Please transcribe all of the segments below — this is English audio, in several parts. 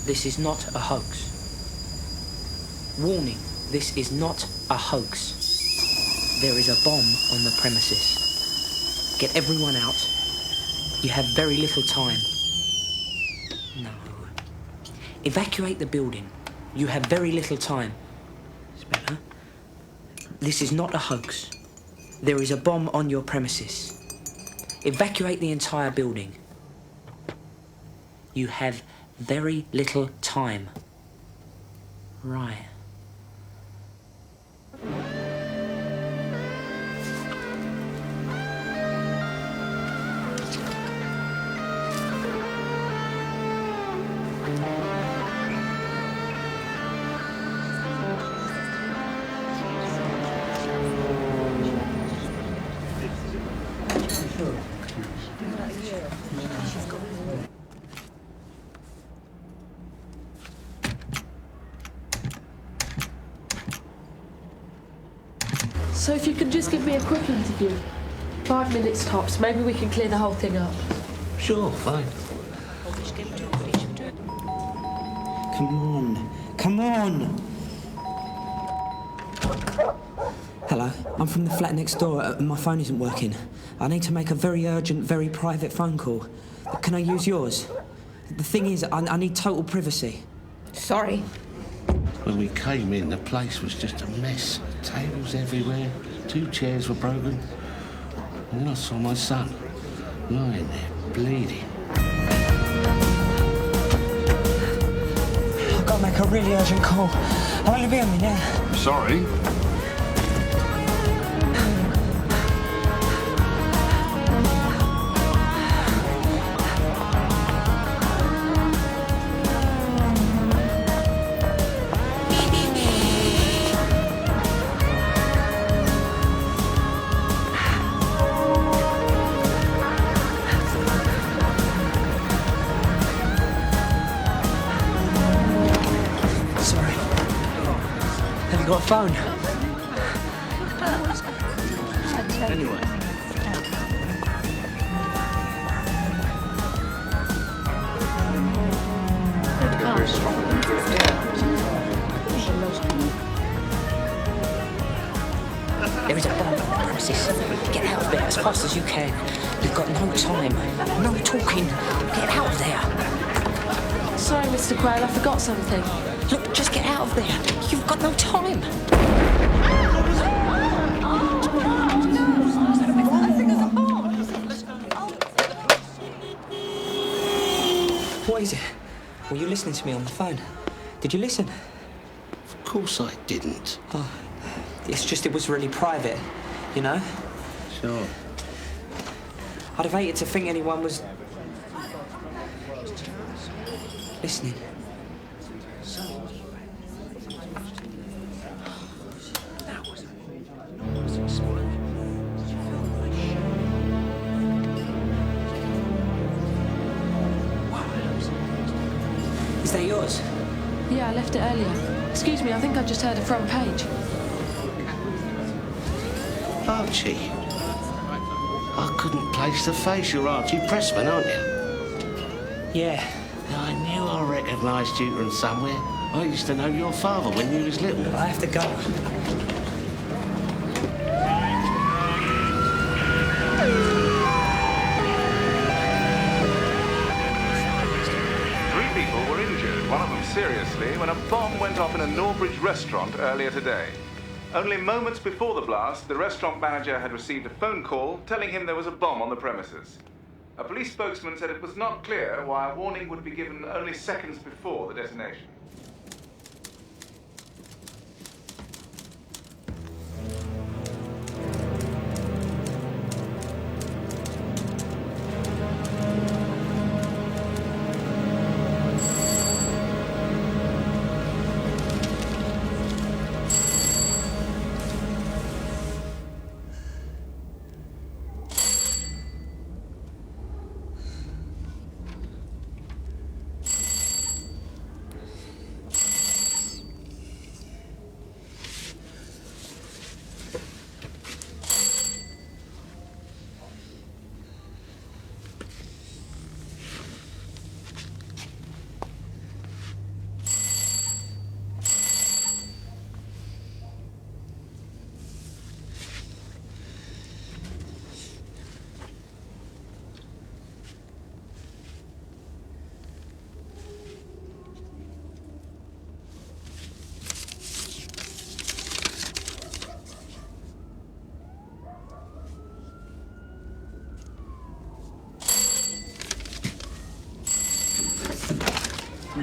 This is not a hoax. Warning, this is not a hoax. There is a bomb on the premises. Get everyone out. You have very little time. No. Evacuate the building. You have very little time. It's better. This is not a hoax. There is a bomb on your premises. Evacuate the entire building. You have very little time. Right. So if you could just give me a quick interview. 5 minutes tops, maybe we can clear the whole thing up. Sure, fine. Come on! Hello, I'm from the flat next door and my phone isn't working. I need to make a very urgent, very private phone call. Can I use yours? The thing is, I need total privacy. Sorry. When we came in, the place was just a mess. Tables everywhere, 2 chairs were broken. And then I saw my son lying there, bleeding. I've got to make a really urgent call. I'll only be a minute. Sorry. You got a phone? Anyway. There is a bomb on the premises. Get out of there as fast as you can. You've got no time. No talking. Get out of there. Sorry, Mr. Quayle, I forgot something. Look, just get out of there. You've got no time. What is it? Were you listening to me on the phone? Did you listen? Of course I didn't. Oh, it's just it was really private, you know? Sure. I'd have hated to think anyone was listening. Is that yours? Yeah, I left it earlier. Excuse me, I think I just heard a front page. Archie. I couldn't place the face. You're Archie Pressman, aren't you? Yeah. I knew I recognised you from somewhere. I used to know your father when you was little. I have to go. 3 people were injured, one of them seriously, when a bomb went off in a Norbridge restaurant earlier today. Only moments before the blast, the restaurant manager had received a phone call telling him there was a bomb on the premises. A police spokesman said it was not clear why a warning would be given only seconds before the detonation.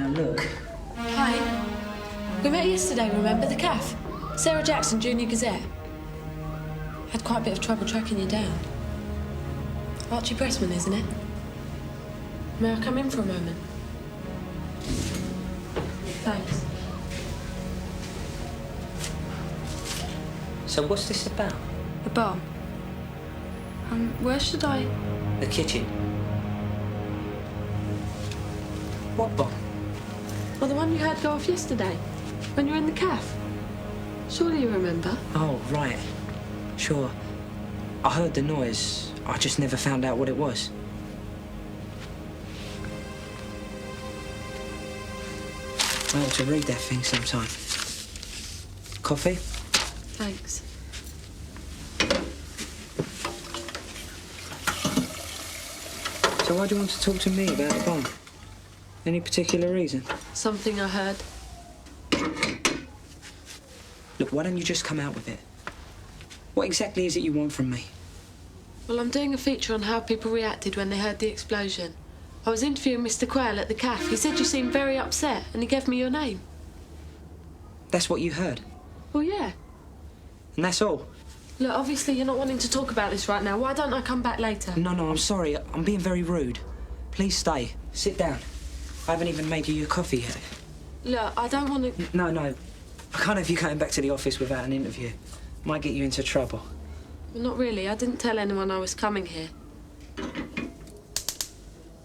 Now look. Hi. We met yesterday, remember, the CAF? Sarah Jackson, Junior Gazette. Had quite a bit of trouble tracking you down. Archie Pressman, isn't it? May I come in for a moment? Thanks. So what's this about? The bar. Where should I... The kitchen. What bomb? Well, the one you heard go off yesterday, when you were in the CAF. Surely you remember? Oh, right. Sure. I heard the noise. I just never found out what it was. I ought to read that thing sometime. Coffee? Thanks. So why do you want to talk to me about the bomb? Any particular reason? Something I heard. Look, why don't you just come out with it? What exactly is it you want from me? Well, I'm doing a feature on how people reacted when they heard the explosion. I was interviewing Mr. Quayle at the CAF. He said you seemed very upset, and he gave me your name. That's what you heard? Well, yeah. And that's all? Look, obviously you're not wanting to talk about this right now. Why don't I come back later? No, I'm sorry. I'm being very rude. Please stay. Sit down. I haven't even made you your coffee yet. Look, I don't want to... No. I can't have you going back to the office without an interview. Might get you into trouble. Well, not really. I didn't tell anyone I was coming here.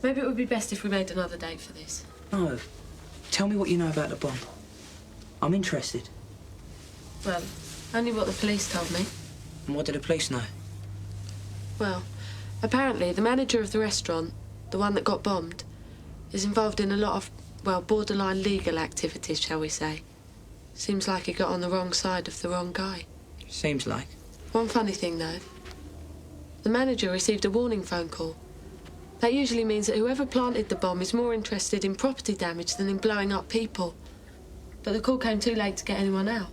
Maybe it would be best if we made another date for this. No. Tell me what you know about the bomb. I'm interested. Well, only what the police told me. And what do the police know? Well, apparently the manager of the restaurant, the one that got bombed, is involved in a lot of, well, borderline legal activities, shall we say. Seems like he got on the wrong side of the wrong guy. Seems like. One funny thing, though. The manager received a warning phone call. That usually means that whoever planted the bomb is more interested in property damage than in blowing up people. But the call came too late to get anyone out.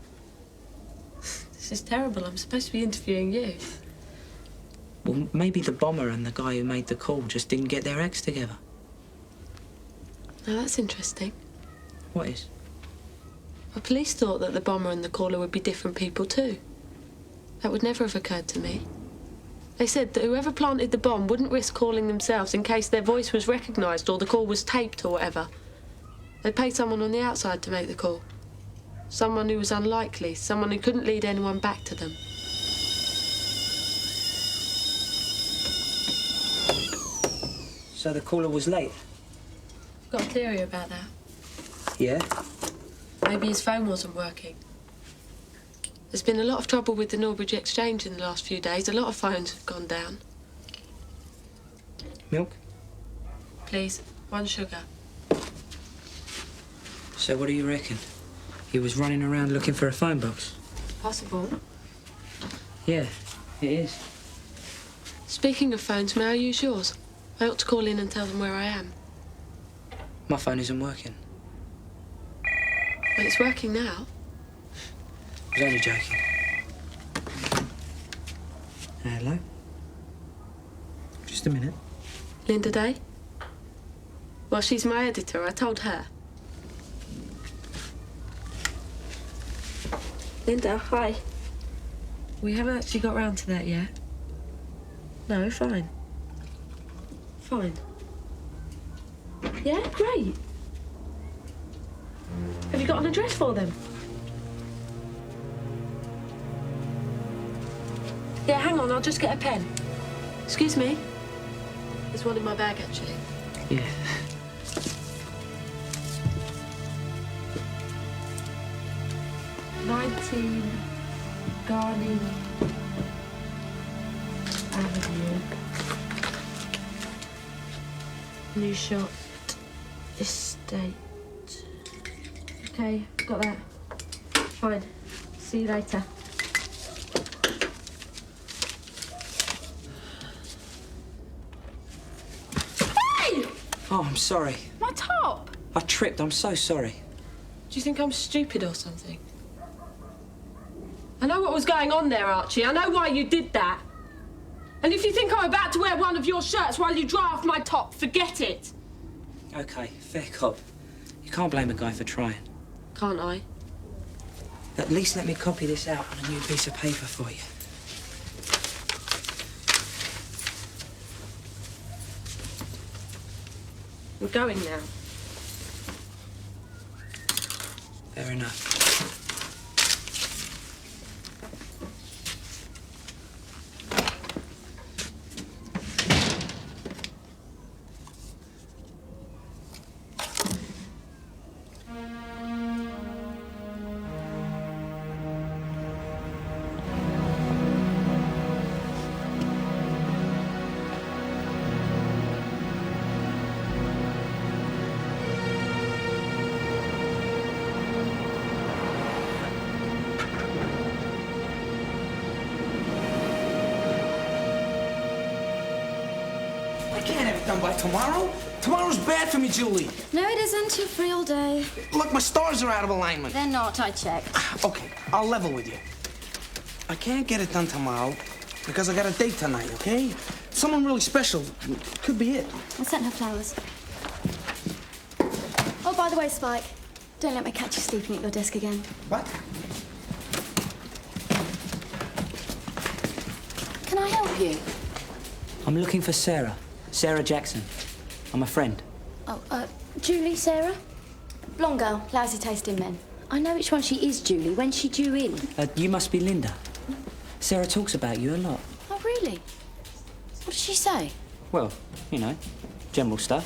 This is terrible. I'm supposed to be interviewing you. Well, maybe the bomber and the guy who made the call just didn't get their acts together. Now, that's interesting. What is? The police thought that the bomber and the caller would be different people, too. That would never have occurred to me. They said that whoever planted the bomb wouldn't risk calling themselves in case their voice was recognised or the call was taped or whatever. They'd pay someone on the outside to make the call. Someone who was unlikely, someone who couldn't lead anyone back to them. So the caller was late? Got a theory about that. Yeah? Maybe his phone wasn't working. There's been a lot of trouble with the Norbridge Exchange in the last few days. A lot of phones have gone down. Milk? Please, 1 sugar. So what do you reckon? He was running around looking for a phone box? Possible. Yeah, it is. Speaking of phones, may I use yours? I ought to call in and tell them where I am. My phone isn't working. But it's working now. I was only joking. Hello? Just a minute. Linda Day? Well, she's my editor. I told her. Linda, hi. We haven't actually got round to that yet. No, fine. Fine. Yeah, great. Have you got an address for them? Yeah, hang on, I'll just get a pen. Excuse me. There's one in my bag, actually. Yeah. "19 Garney Avenue, New Shot Estate." Okay, got that. Fine. See you later. Hey! Oh, I'm sorry. My top! I tripped. I'm so sorry. Do you think I'm stupid or something? I know what was going on there, Archie. I know why you did that. And if you think I'm about to wear one of your shirts while you dry off my top, forget it. Okay, fair cop. You can't blame a guy for trying. Can't I? At least let me copy this out on a new piece of paper for you. We're going now. Fair enough. I can't have it done by tomorrow. Tomorrow's bad for me, Julie. No, it isn't. You're free all day. Look, my stars are out of alignment. They're not, I checked. Okay, I'll level with you. I can't get it done tomorrow because I got a date tonight, okay? Someone really special. Could be it. I sent her flowers. Oh, by the way, Spike, don't let me catch you sleeping at your desk again. What? Can I help you? I'm looking for Sarah. Sarah Jackson. I'm a friend. Oh, Julie, Sarah? Blonde girl, lousy taste in men. I know which one she is, Julie. When's she due in? You must be Linda. Sarah talks about you a lot. Oh, really? What does she say? Well, you know, general stuff.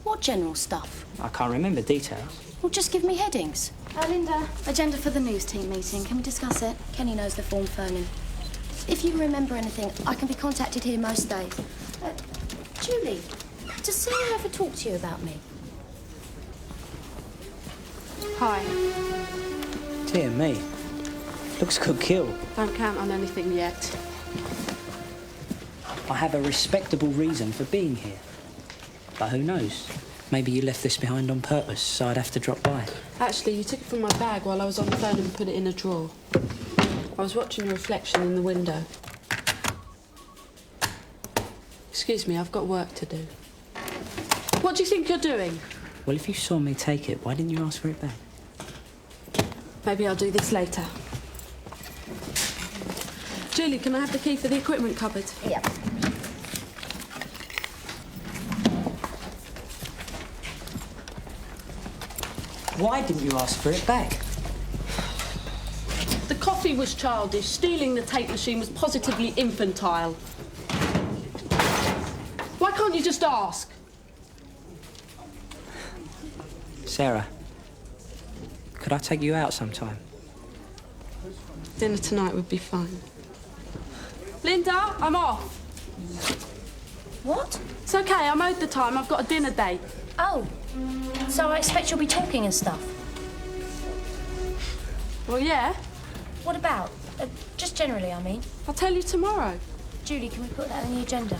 What general stuff? I can't remember details. Well, just give me headings. Linda, agenda for the news team meeting. Can we discuss it? Kenny knows the form phoning. If you remember anything, I can be contacted here most days. Julie, does Sarah ever talk to you about me? Hi. Dear me. Looks could kill. Don't count on anything yet. I have a respectable reason for being here. But who knows? Maybe you left this behind on purpose, so I'd have to drop by. Actually, you took it from my bag while I was on the phone and put it in a drawer. I was watching your reflection in the window. Excuse me, I've got work to do. What do you think you're doing? Well, if you saw me take it, why didn't you ask for it back? Maybe I'll do this later. Julie, can I have the key for the equipment cupboard? Yep. Why didn't you ask for it back? The coffee was childish. Stealing the tape machine was positively infantile. Why can't you just ask? Sarah, could I take you out sometime? Dinner tonight would be fine. Linda, I'm off. What? It's okay, I'm owed the time. I've got a dinner date. Oh, so I expect you'll be talking and stuff. Well, yeah. What about? Just generally, I mean. I'll tell you tomorrow. Julie, can we put that on the agenda?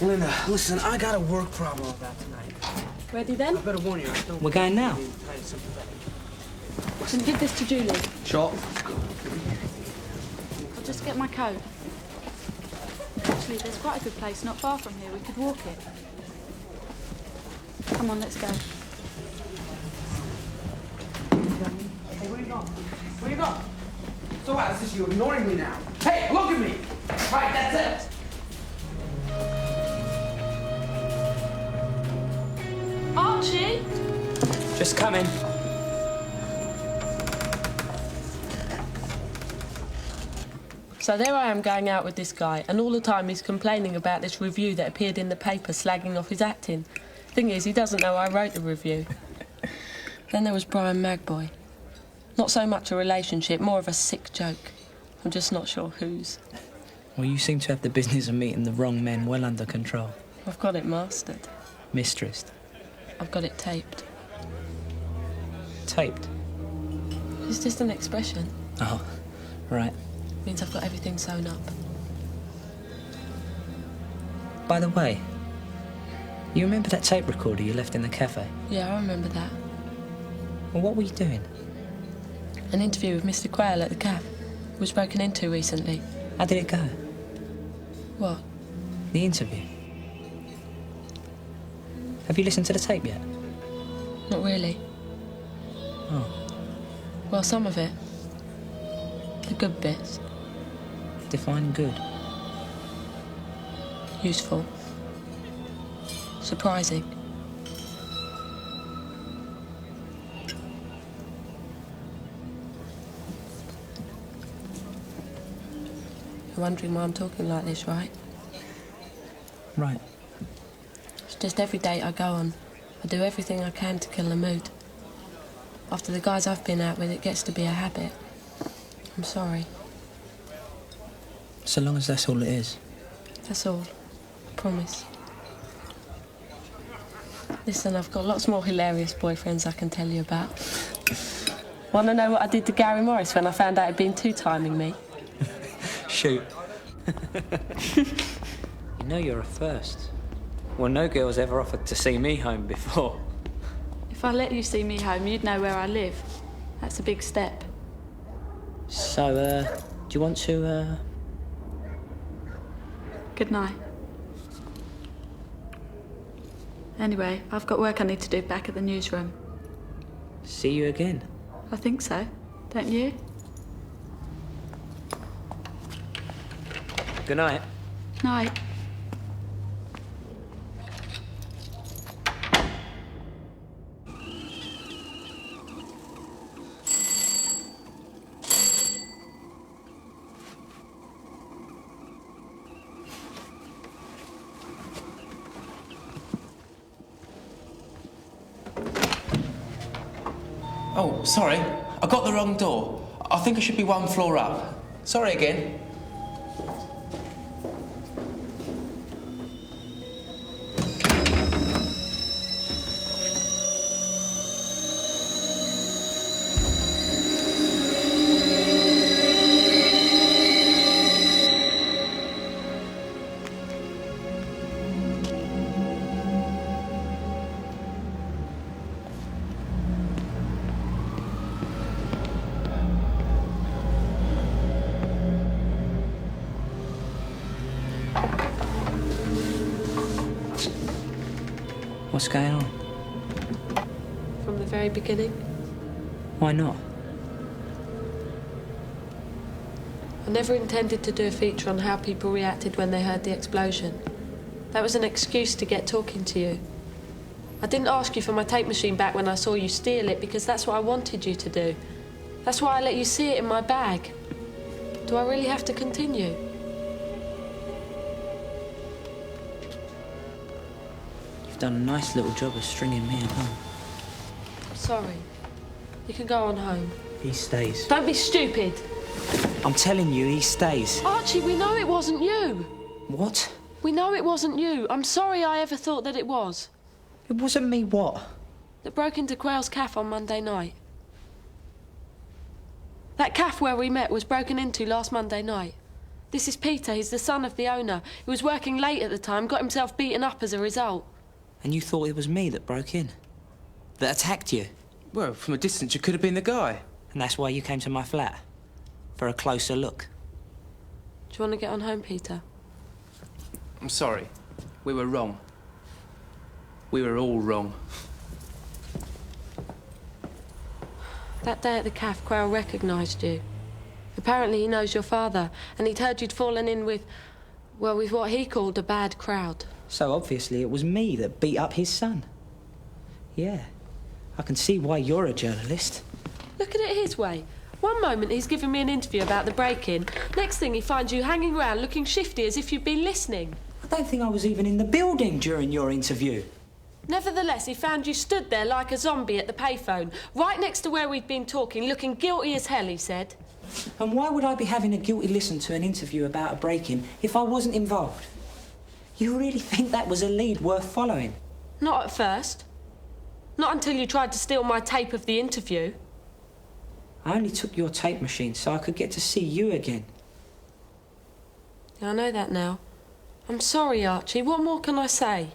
Linda, listen, I got a work problem about tonight. Ready then? I better warn you. We're going now. Then give this to Julie. Sure. I'll just get my coat. Actually, there's quite a good place not far from here. We could walk it. Come on, let's go. Hey, where you going? Where you going? So what? Is this you ignoring me now? Hey, look at me! Right, that's it! Archie! Just come in. So there I am going out with this guy, and all the time he's complaining about this review that appeared in the paper slagging off his acting. Thing is, he doesn't know I wrote the review. Then there was Brian Magboy. Not so much a relationship, more of a sick joke. I'm just not sure whose. Well, you seem to have the business of meeting the wrong men well under control. I've got it mastered. Mistress. I've got it taped. Taped. It's just an expression. Oh, right. Means I've got everything sewn up. By the way, you remember that tape recorder you left in the cafe? Yeah, I remember that. Well, what were you doing? An interview with Mr. Quayle at the caf. Was broken into recently. How did it go? What? The interview. Have you listened to the tape yet? Not really. Oh. Well, some of it. The good bits. Define good. Useful. Surprising. You're wondering why I'm talking like this, right? Right. It's just every date I go on, I do everything I can to kill the mood. After the guys I've been out with, it gets to be a habit. I'm sorry. So long as that's all it is. That's all. Promise. Listen, I've got lots more hilarious boyfriends I can tell you about. Want to know what I did to Gary Morris when I found out he'd been two-timing me? Shoot. You know you're a first. Well, no girl's ever offered to see me home before. If I let you see me home, you'd know where I live. That's a big step. So, do you want to, Good night. Anyway, I've got work I need to do back at the newsroom. see you again? I think so. Don't you? Good night. Night. Oh, sorry. I got the wrong door. I think I should be one floor up. Sorry again. What's going on? From the very beginning. Why not? I never intended to do a feature on how people reacted when they heard the explosion. That was an excuse to get talking to you. I didn't ask you for my tape machine back when I saw you steal it because that's what I wanted you to do. That's why I let you see it in my bag. Do I really have to continue? You've done a nice little job of stringing me along. Sorry. You can go on home. He stays. Don't be stupid. I'm telling you, he stays. Archie, we know it wasn't you. What? We know it wasn't you. I'm sorry I ever thought that it was. It wasn't me, what? That broke into Quayle's cafe on Monday night. That cafe where we met was broken into last Monday night. This is Peter, he's the son of the owner. He was working late at the time, got himself beaten up as a result. And you thought it was me that broke in? That attacked you? Well, from a distance, you could have been the guy. And that's why you came to my flat? For a closer look? Do you want to get on home, Peter? I'm sorry. We were wrong. We were all wrong. That day at the cafe, Quayle recognised you. Apparently he knows your father, and he'd heard you'd fallen in with, well, with what he called a bad crowd. So obviously it was me that beat up his son. Yeah, I can see why you're a journalist. Look at it his way. One moment he's giving me an interview about the break-in. Next thing he finds you hanging around looking shifty as if you'd been listening. I don't think I was even in the building during your interview. Nevertheless, he found you stood there like a zombie at the payphone, right next to where we'd been talking, looking guilty as hell, he said. And why would I be having a guilty listen to an interview about a break-in if I wasn't involved? You really think that was a lead worth following? Not at first. Not until you tried to steal my tape of the interview. I only took your tape machine so I could get to see you again. Yeah, I know that now. I'm sorry, Archie. What more can I say?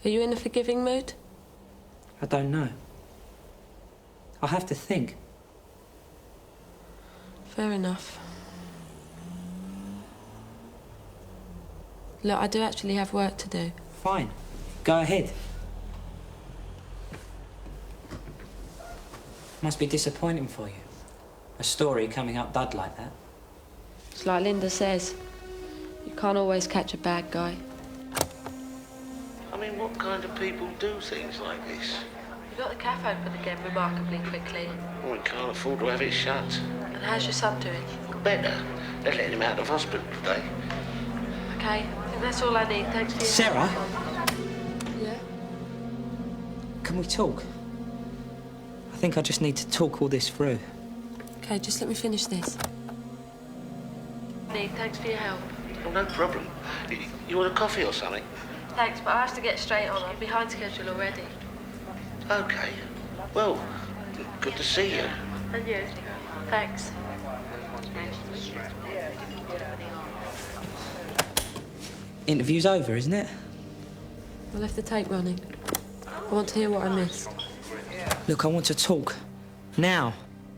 Are you in a forgiving mood? I don't know. I'll have to think. Fair enough. Look, I do actually have work to do. Fine. Go ahead. Must be disappointing for you. A story coming up dud like that. It's like Linda says. You can't always catch a bad guy. I mean, what kind of people do things like this? You got the cafe open again remarkably quickly. Well, we can't afford to have it shut. And how's your son doing? Better. They let him out of hospital today. Okay, I think that's all I need. Thanks for your Sarah? help. Yeah? Can we talk? I think I just need to talk all this through. Okay, just let me finish this. Thanks for your help. Well, no problem. You want a coffee or something? Thanks, but I have to get straight on. I'm behind schedule already. OK. Well, good to see you. And you. Thanks. Interview's over, isn't it? I left the tape running. I want to hear what I missed. Look, I want to talk. Now.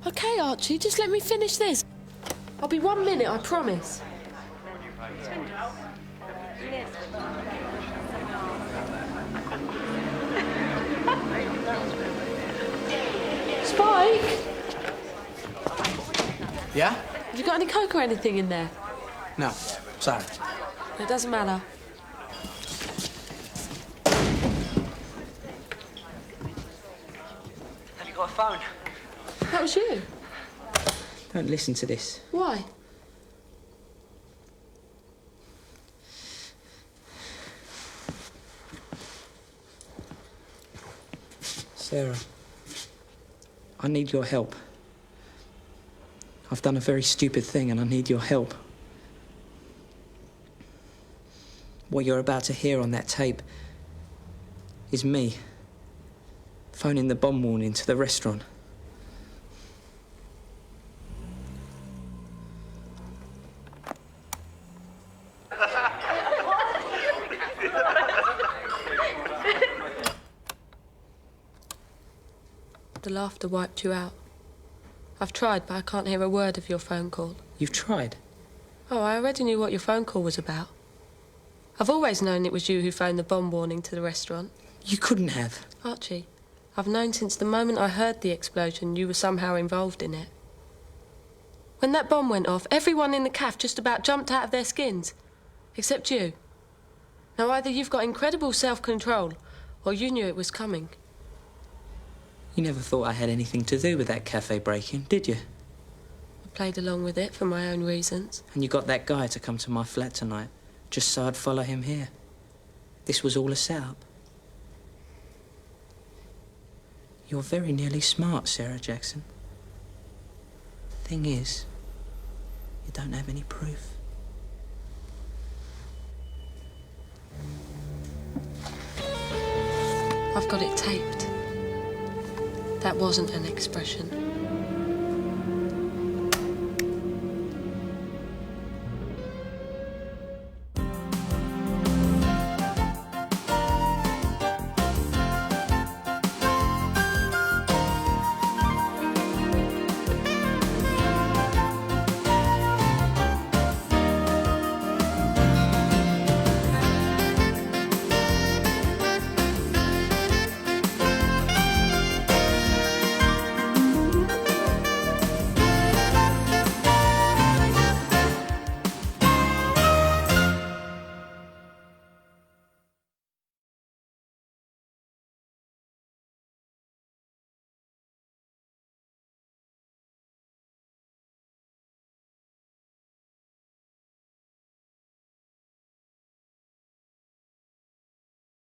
Okay, Archie, just let me finish this. I'll be 1 minute, I promise. Spike! Yeah? Have you got any Coke or anything in there? No, sorry. It doesn't matter. Have you got a phone? That was you. Don't listen to this. Why? Sarah, I need your help. I've done a very stupid thing and I need your help. What you're about to hear on that tape is me phoning the bomb warning to the restaurant. The laughter wiped you out. I've tried, but I can't hear a word of your phone call. You've tried? Oh, I already knew what your phone call was about. I've always known it was you who phoned the bomb warning to the restaurant. You couldn't have. Archie, I've known since the moment I heard the explosion you were somehow involved in it. When that bomb went off, everyone in the cafe just about jumped out of their skins. Except you. Now, either you've got incredible self-control, or you knew it was coming. You never thought I had anything to do with that cafe break-in, did you? I played along with it for my own reasons. And you got that guy to come to my flat tonight, just so I'd follow him here. This was all a setup. You're very nearly smart, Sarah Jackson. Thing is, you don't have any proof. I've got it taped. That wasn't an expression.